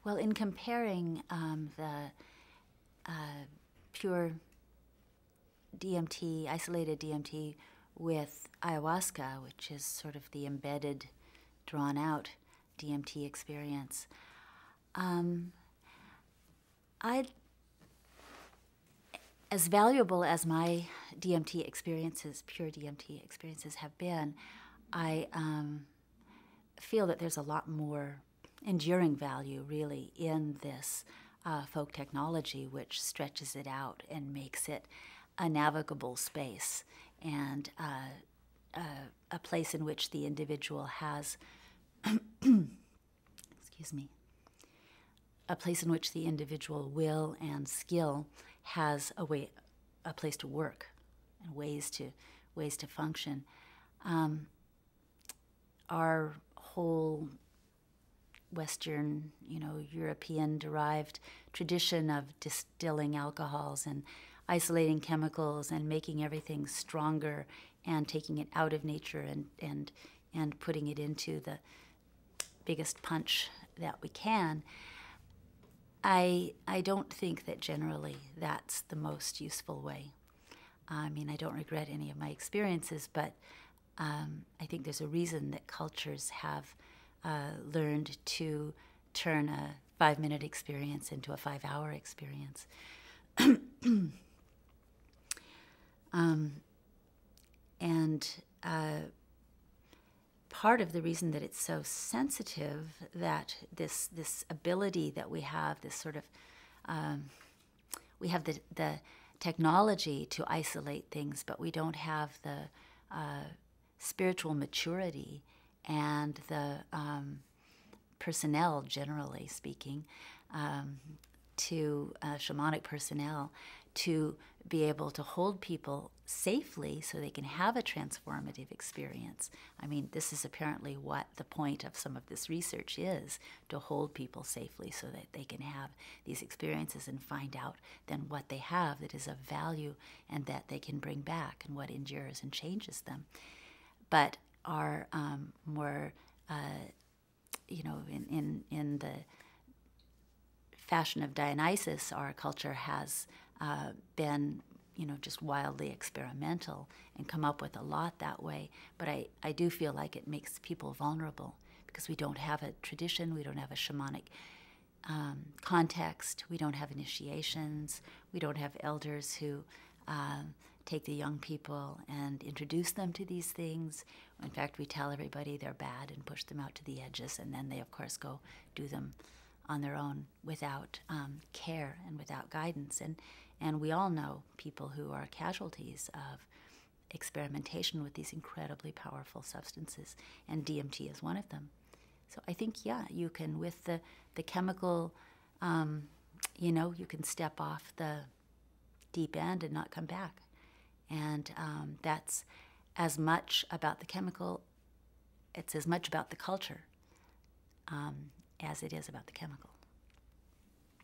Well, in comparing the pure DMT, isolated DMT, with ayahuasca, which is sort of the embedded, drawn-out DMT experience, as valuable as my DMT experiences, pure DMT experiences have been, I feel that there's a lot more enduring value, really, in this folk technology, which stretches it out and makes it a navigable space and a place in which the individual has, excuse me, a place in which the individual will and skill has a place to work and ways to function. Our whole Western, European-derived tradition of distilling alcohols and isolating chemicals and making everything stronger and taking it out of nature and putting it into the biggest punch that we can, I don't think that generally that's the most useful way. I mean, I don't regret any of my experiences, but I think there's a reason that cultures have learned to turn a 5-minute experience into a 5-hour experience. Part of the reason that it's so sensitive, that this ability that we have, this sort of, we have the technology to isolate things, but we don't have the spiritual maturity and the personnel, generally speaking, to shamanic personnel, to be able to hold people safely so they can have a transformative experience. I mean, this is apparently what the point of some of this research is, to hold people safely so that they can have these experiences and find out then what they have that is of value and that they can bring back and what endures and changes them. But our more, in the fashion of Dionysus, our culture has been, just wildly experimental and come up with a lot that way. But I do feel like it makes people vulnerable because we don't have a tradition, we don't have a shamanic context, we don't have initiations, we don't have elders who take the young people and introduce them to these things. In fact, we tell everybody they're bad and push them out to the edges, and then they, of course, go do them on their own without care and without guidance. And we all know people who are casualties of experimentation with these incredibly powerful substances, and DMT is one of them. So I think, yeah, you can, with the chemical, you can step off the deep end and not come back. And that's as much about the chemical, it's as much about the culture as it is about the chemical.